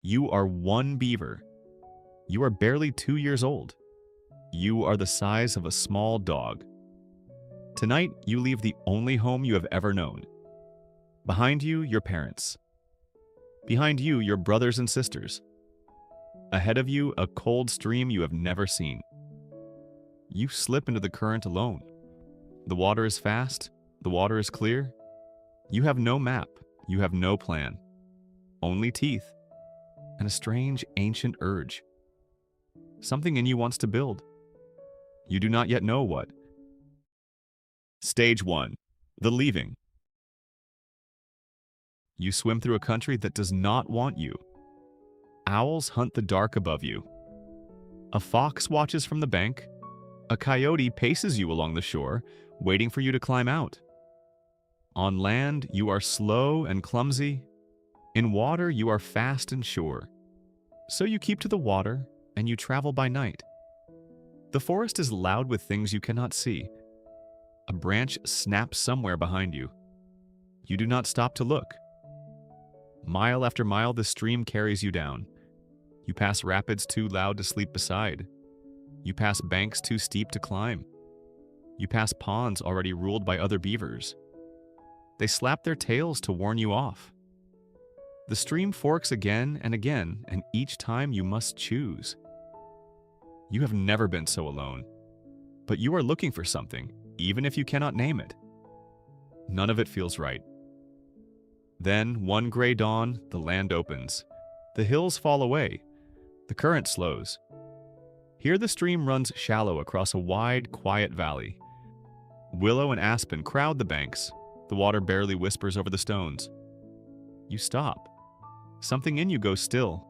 You are one beaver. You are barely 2 years old. You are the size of a small dog. Tonight, you leave the only home you have ever known. Behind you, your parents. Behind you, your brothers and sisters. Ahead of you, a cold stream you have never seen. You slip into the current alone. The water is fast. The water is clear. You have no map. You have no plan. Only teeth and a strange, ancient urge. Something in you wants to build. You do not yet know what. Stage 1. The leaving. You swim through a country that does not want you. Owls hunt the dark above you. A fox watches from the bank. A coyote paces you along the shore, waiting for you to climb out. On land, you are slow and clumsy. In water, you are fast and sure. So you keep to the water, and you travel by night. The forest is loud with things you cannot see. A branch snaps somewhere behind you. You do not stop to look. Mile after mile, the stream carries you down. You pass rapids too loud to sleep beside. You pass banks too steep to climb. You pass ponds already ruled by other beavers. They slap their tails to warn you off. The stream forks again, and each time you must choose. You have never been so alone, but you are looking for something, even if you cannot name it. None of it feels right. Then, one gray dawn, the land opens. The hills fall away. The current slows. Here the stream runs shallow across a wide, quiet valley. Willow and aspen crowd the banks. The water barely whispers over the stones. You stop. Something in you goes still.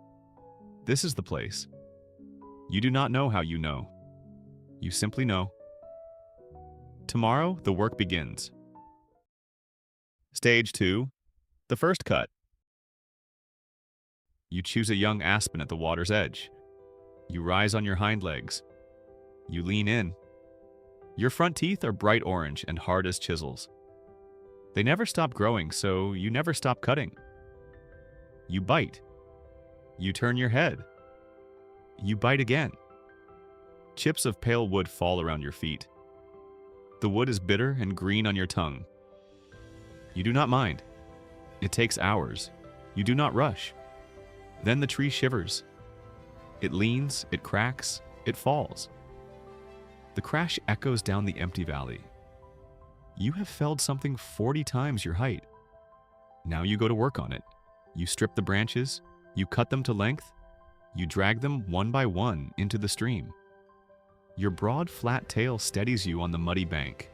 This is the place. You do not know how you know. You simply know. Tomorrow, the work begins. Stage 2. The first cut. You choose a young aspen at the water's edge. You rise on your hind legs. You lean in. Your front teeth are bright orange and hard as chisels. They never stop growing, so you never stop cutting. You bite. You turn your head. You bite again. Chips of pale wood fall around your feet. The wood is bitter and green on your tongue. You do not mind. It takes hours. You do not rush. Then the tree shivers. It leans, it cracks, it falls. The crash echoes down the empty valley. You have felled something 40 times your height. Now you go to work on it. You strip the branches, you cut them to length, you drag them one by one into the stream. Your broad, flat tail steadies you on the muddy bank.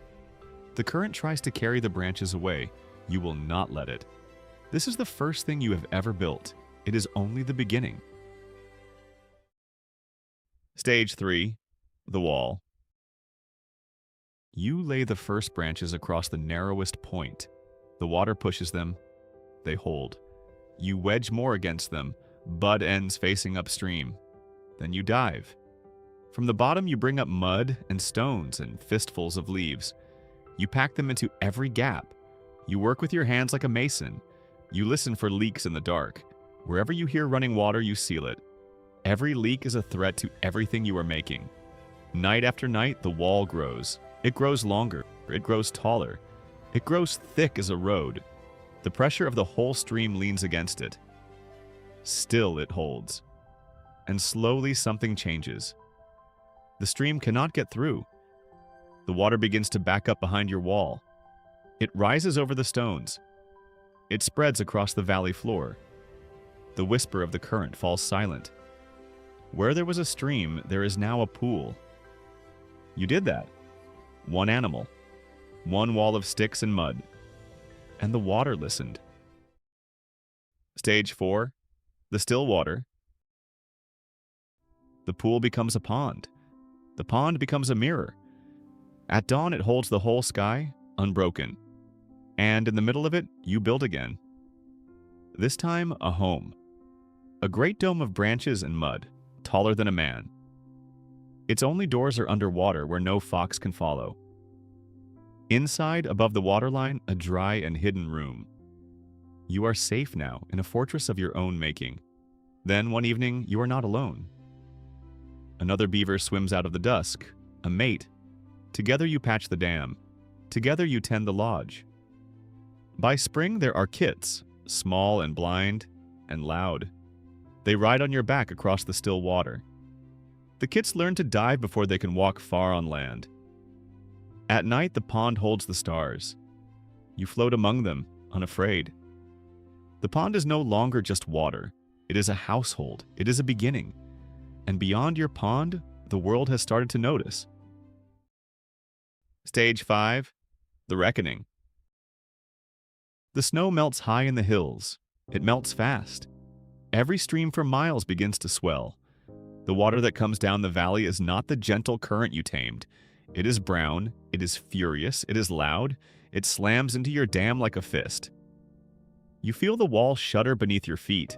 The current tries to carry the branches away. You will not let it. This is the first thing you have ever built. It is only the beginning. Stage 3. The wall. You lay the first branches across the narrowest point. The water pushes them. They hold. You wedge more against them, butt ends facing upstream. Then you dive. From the bottom, you bring up mud and stones and fistfuls of leaves. You pack them into every gap. You work with your hands like a mason. You listen for leaks in the dark. Wherever you hear running water, you seal it. Every leak is a threat to everything you are making. Night after night, the wall grows. It grows longer. It grows taller. It grows thick as a road. The pressure of the whole stream leans against it. Still it holds. And slowly something changes. The stream cannot get through. The water begins to back up behind your wall. It rises over the stones. It spreads across the valley floor. The whisper of the current falls silent. Where there was a stream, there is now a pool. You did that. One animal. One wall of sticks and mud. And the water listened. Stage 4. The still water. The pool becomes a pond. The pond becomes a mirror. At dawn, it holds the whole sky, unbroken. And in the middle of it, you build again. This time, a home. A great dome of branches and mud, taller than a man. Its only doors are underwater where no fox can follow. Inside, above the waterline, a dry and hidden room. You are safe now in a fortress of your own making. Then one evening, you are not alone. Another beaver swims out of the dusk, a mate. Together you patch the dam. Together you tend the lodge. By spring there are kits, small and blind and loud. They ride on your back across the still water. The kits learn to dive before they can walk far on land. At night the pond holds the stars. You float among them, unafraid. The pond is no longer just water. It is a household. It is a beginning. And beyond your pond, the world has started to notice. Stage 5. The Reckoning. The snow melts high in the hills. It melts fast. Every stream for miles begins to swell. The water that comes down the valley is not the gentle current you tamed. It is brown, it is furious, it is loud, it slams into your dam like a fist. You feel the wall shudder beneath your feet.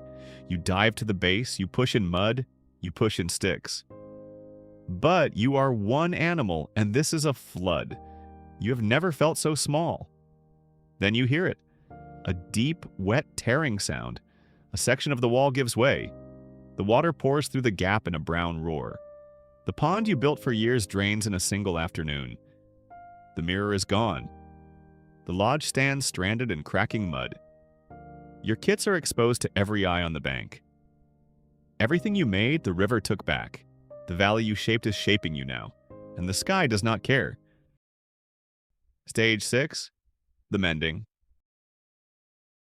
You dive to the base, you push in mud, you push in sticks. But you are one animal, and this is a flood. You have never felt so small. Then you hear it. A deep, wet tearing sound. A section of the wall gives way. The water pours through the gap in a brown roar. The pond you built for years drains in a single afternoon. The mirror is gone. The lodge stands stranded in cracking mud. Your kits are exposed to every eye on the bank. Everything you made, the river took back. The valley you shaped is shaping you now, and the sky does not care. Stage 6. The Mending.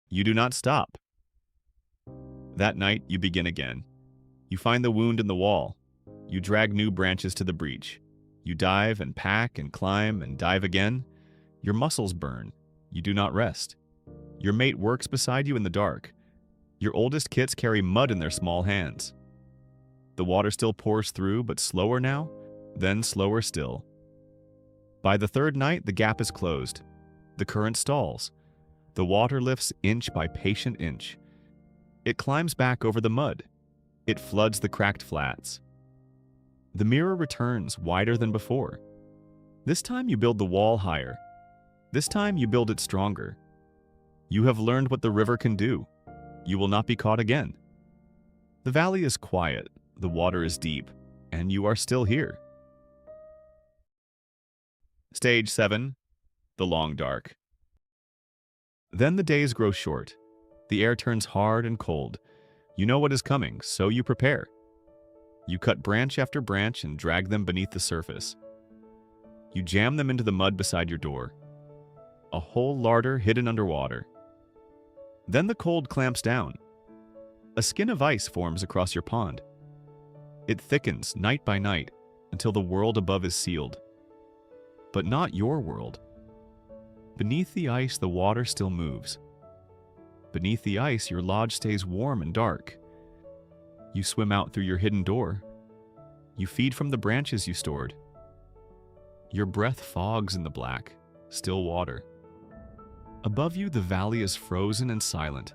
You do not stop. That night, you begin again. You find the wound in the wall. You drag new branches to the breach. You dive and pack and climb and dive again. Your muscles burn. You do not rest. Your mate works beside you in the dark. Your oldest kits carry mud in their small hands. The water still pours through, but slower now, then slower still. By the third night, the gap is closed. The current stalls. The water lifts inch by patient inch. It climbs back over the mud. It floods the cracked flats. The mirror returns wider than before. This time you build the wall higher. This time you build it stronger. You have learned what the river can do. You will not be caught again. The valley is quiet, the water is deep, and you are still here. Stage 7. The Long Dark. Then the days grow short. The air turns hard and cold. You know what is coming, so you prepare. You cut branch after branch and drag them beneath the surface. You jam them into the mud beside your door. A whole larder hidden under water. Then the cold clamps down. A skin of ice forms across your pond. It thickens night by night until the world above is sealed. But not your world. Beneath the ice, the water still moves. Beneath the ice, your lodge stays warm and dark. You swim out through your hidden door. You feed from the branches you stored. Your breath fogs in the black, still water. Above you, the valley is frozen and silent.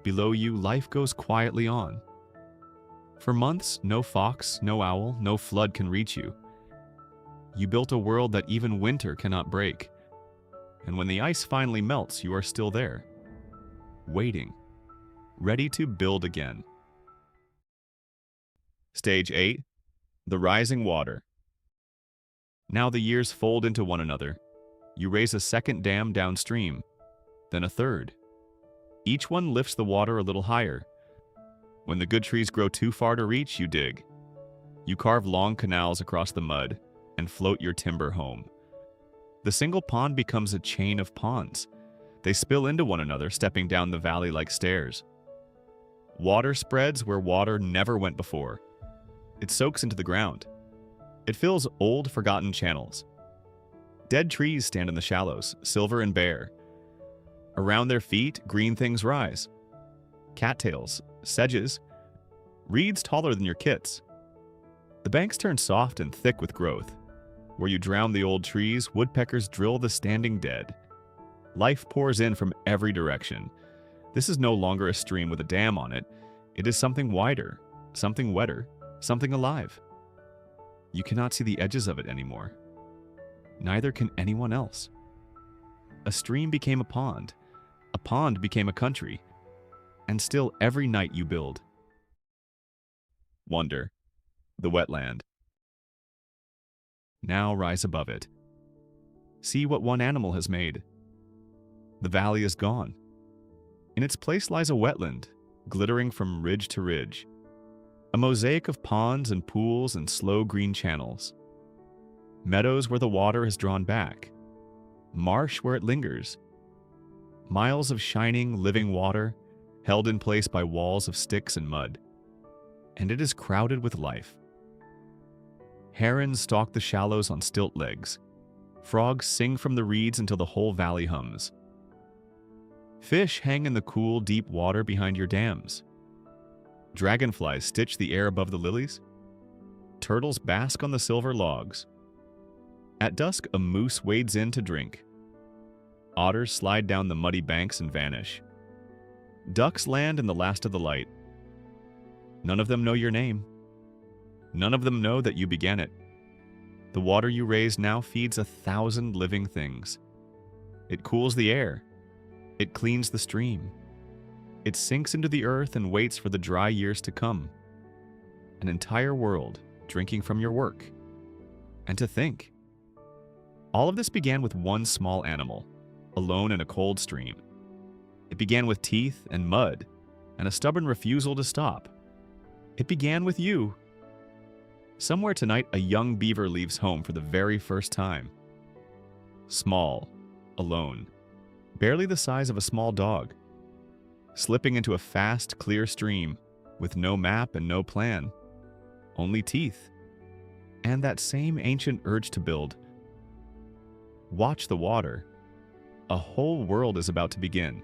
Below you, life goes quietly on. For months, no fox, no owl, no flood can reach you. You built a world that even winter cannot break. And when the ice finally melts, you are still there, waiting, ready to build again. Stage 8. The Rising Water. Now the years fold into one another. You raise a second dam downstream, then a third. Each one lifts the water a little higher. When the good trees grow too far to reach, you dig. You carve long canals across the mud and float your timber home. The single pond becomes a chain of ponds. They spill into one another, stepping down the valley like stairs. Water spreads where water never went before. It soaks into the ground. It fills old, forgotten channels. Dead trees stand in the shallows, silver and bare. Around their feet, green things rise. Cattails, sedges, reeds taller than your kits. The banks turn soft and thick with growth. Where you drown the old trees, woodpeckers drill the standing dead. Life pours in from every direction. This is no longer a stream with a dam on it. It is something wider, something wetter, something alive. You cannot see the edges of it anymore. Neither can anyone else. A stream became a pond became a country, and still every night you build, wonder, the wetland. Now rise above it. See what one animal has made. The valley is gone. In its place lies a wetland, glittering from ridge to ridge. A mosaic of ponds and pools and slow green channels. Meadows where the water has drawn back. Marsh where it lingers. Miles of shining, living water, held in place by walls of sticks and mud. And it is crowded with life. Herons stalk the shallows on stilt legs. Frogs sing from the reeds until the whole valley hums. Fish hang in the cool, deep water behind your dams. Dragonflies stitch the air above the lilies. Turtles bask on the silver logs. At dusk, a moose wades in to drink. Otters slide down the muddy banks and vanish. Ducks land in the last of the light. None of them know your name. None of them know that you began it. The water you raise now feeds 1,000 living things. It cools the air. It cleans the stream. It sinks into the earth and waits for the dry years to come. An entire world drinking from your work. And to think, all of this began with one small animal, alone in a cold stream. It began with teeth and mud and a stubborn refusal to stop. It began with you. Somewhere tonight, a young beaver leaves home for the very first time. Small, alone, barely the size of a small dog, slipping into a fast, clear stream with no map and no plan, only teeth, and that same ancient urge to build. Watch the water. A whole world is about to begin.